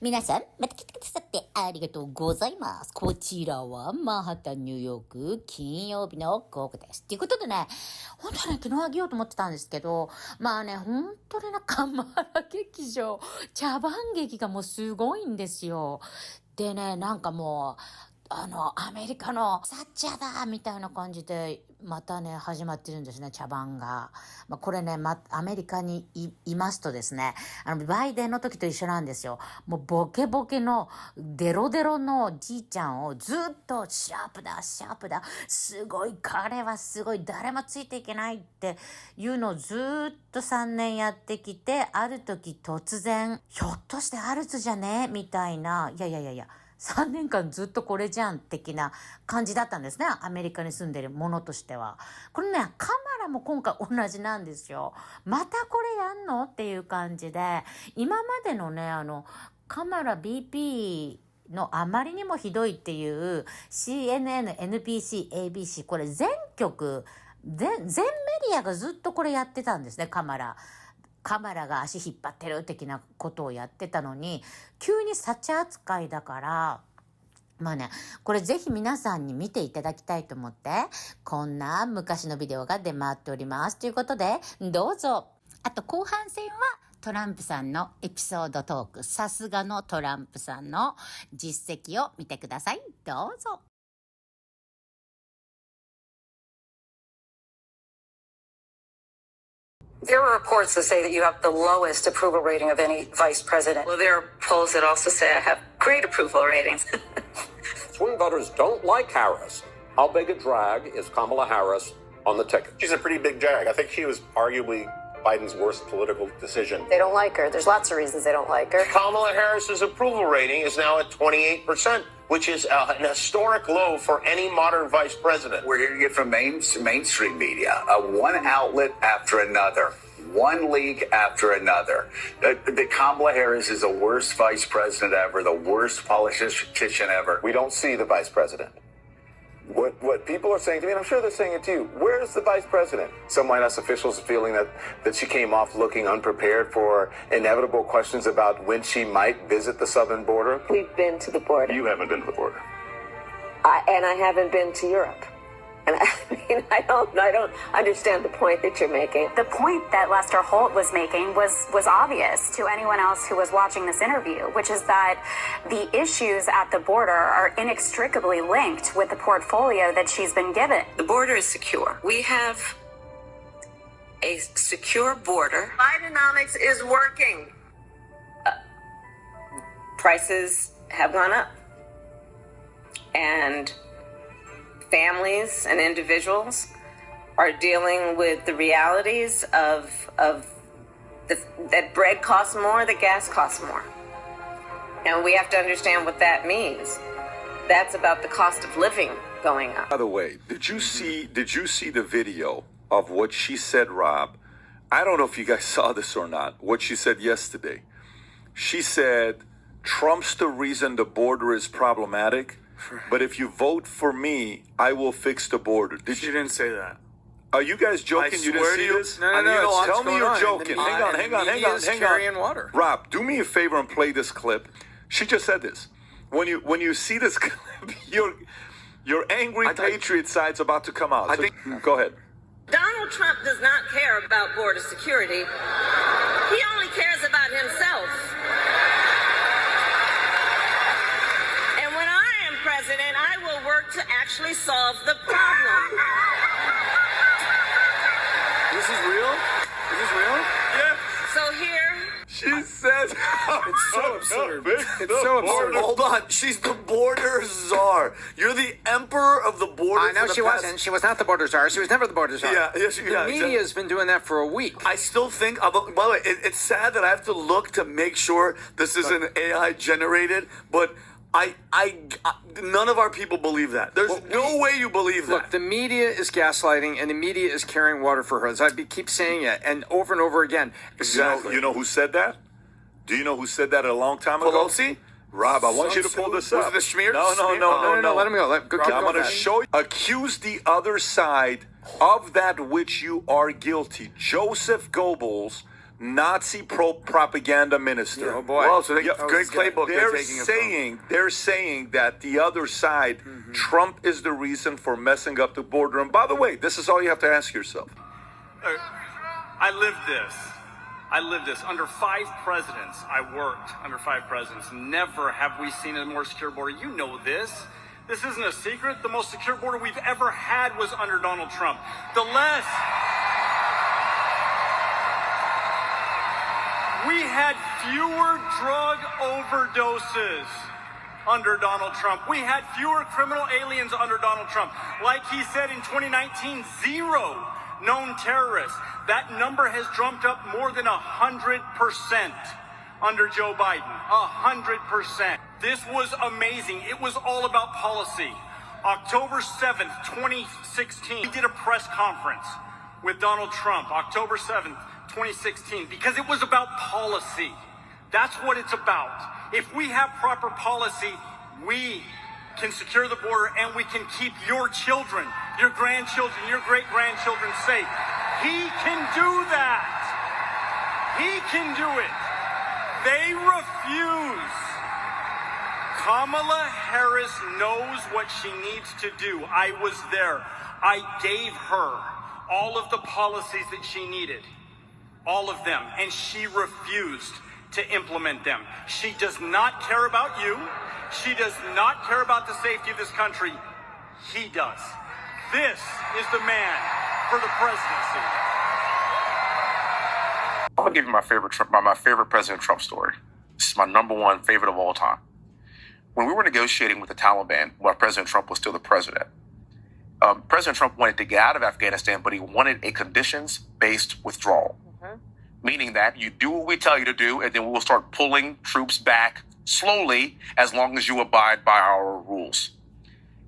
皆さん、また来てくださってありがとうございます。こちらはマンハッタン、ニューヨーク、金曜日の午後です。ということでね、本当はね、昨日あげようと思ってたんですけど、本当にカマラ劇場、茶番劇がもうすごいんですよ。でね、もう、アメリカのサッチャーだみたいな感じで、またね、始まってるんですね、茶番が。これね、アメリカにいますとですね、バイデンの時と一緒なんですよ。もうボケボケのデロデロのじいちゃんをずっとシャープだ、すごい、彼はすごい、誰もついていけないっていうのをずっと3年やってきて、ある時突然、ひょっとしてアルツじゃねみたいな、いや、3年間ずっとこれじゃん的な感じだったんですね。アメリカに住んでるものとしては。これね、カマラも今回同じなんですよ。またこれやんのっていう感じで、今までのね、カマラ BP のあまりにもひどいっていう CNN、NBC、ABC、これ全局、全メディアがずっとこれやってたんですね、カマラが足引っ張ってる的なことをやってたのに、急にサチ扱いだから、これぜひ皆さんに見ていただきたいと思って、こんな昔のビデオが出回っております。ということで、どうぞ。あと後半戦は、トランプさんのエピソードトーク、さすがのトランプさんの実績を見てください。どうぞ。There are reports that say that you have the lowest approval rating of any vice president. Well, there are polls that also say I have great approval ratings. Swing voters don't like Harris. How big a drag is Kamala Harris on the ticket? She's a pretty big drag. I think she was arguably Biden's worst political decision. They don't like her. There's lots of reasons they don't like her. Kamala Harris's approval rating is now at 28%, which is an historic low for any modern vice president. We're hearing it from mainstream media, one outlet after another, one leak after another. The Kamala Harris is the worst vice president ever, the worst politician ever. We don't see the vice president. What people are saying to me, and I'm sure they're saying it to you, where's the vice president? Some White House officials are feeling that she came off looking unprepared for inevitable questions about when she might visit the southern border. We've been to the border. You haven't been to the border. And I haven't been to Europe. And I don't understand the point that you're making. The point that Lester Holt was making was obvious to anyone else who was watching this interview, which is that the issues at the border are inextricably linked with the portfolio that she's been given. The border is secure. We have a secure border. Bidenomics is working. Prices have gone up. And families and individuals are dealing with the realities of that bread costs more, that gas costs more. And we have to understand what that means. That's about the cost of living going up. By the way, did you see the video of what she said, Rob? I don't know if you guys saw this or not, what she said yesterday. She said, Trump's the reason the border is problematic. But if you vote for me, I will fix the border. She didn't say that. Are you guys joking? You didn't see this? No. Tell me you're joking. Hang on. Carrying water. Rob, do me a favor and play this clip. She just said this. When you see this clip, your angry patriot side's about to come out. Go ahead. Donald Trump does not care about border security. He only cares about himself. And when I am president, I will work to actually solve the problem. This is real? Is this real? Yeah. So here... She says... It's so absurd. It's so absurd. Hold on. She's the border czar. You're the emperor of the border. I know she wasn't. She was not the border czar. She was never the border czar. Yeah, the media's been doing that for a week. I still think... By the way, it's sad that I have to look to make sure this isn't AI generated, but... none of our people believe that. There's no way you believe that. Look, the media is gaslighting, and the media is carrying water for her. As I keep saying it, and over again. Exactly. You know who said that? Do you know who said that a long time ago? Pelosi? Rob, I want you to pull this up. Was it the Schmear? No. Let him go. I'm going to show you. Accuse the other side of that which you are guilty. Joseph Goebbels Nazi propaganda minister. Oh boy! Well, so they, Yeah, great playbook. They're saying that the other side, Trump is the reason for messing up the border. And by the way, this is all you have to ask yourself. I lived this. Under 5 presidents, I worked under 5 presidents. Never have we seen a more secure border. You know this. This isn't a secret. The most secure border we've ever had was under Donald Trump. We had fewer drug overdoses under Donald Trump. We had fewer criminal aliens under Donald Trump. Like he said in 2019, 0 known terrorists. That number has jumped up more than 100% under Joe Biden. 100%. This was amazing. It was all about policy. October 7th, 2016, we did a press conference with Donald Trump. October 7th, 2016, because it was about policy. That's what it's about. If we have proper policy, we can secure the border and we can keep your children, your grandchildren, your great-grandchildren safe. He can do that. He can do it. They refuse. Kamala Harris knows what she needs to do. I was there. I gave her all of the policies that she needed. All of them. And she refused to implement them. She does not care about you. She does not care about the safety of this country. He does. This is the man for the presidency. I'll give you my favorite President Trump story. This is my #1 favorite of all time. When we were negotiating with the Taliban while President Trump was still the president, President Trump wanted to get out of Afghanistan, but he wanted a conditions-based withdrawal. Meaning that you do what we tell you to do, and then we will start pulling troops back slowly as long as you abide by our rules.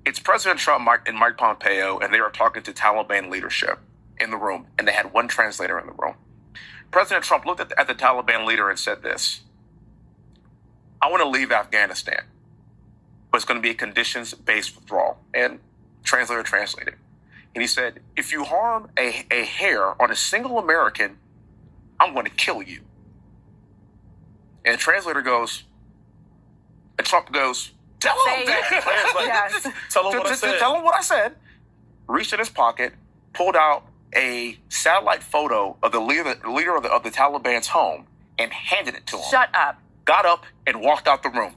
It's President Trump and Mike Pompeo, and they are talking to Taliban leadership in the room, and they had one translator in the room. President Trump looked at the Taliban leader and said this: I want to leave Afghanistan, but it's going to be a conditions-based withdrawal. And translator translated. And he said, if you harm a hair on a single American, I'm going to kill you. And the translator goes, and Trump goes, tell him Yes. tell him what I said. Reached in his pocket, pulled out a satellite photo of the leader of the Taliban's home and handed it to him. Shut up. Got up and walked out the room.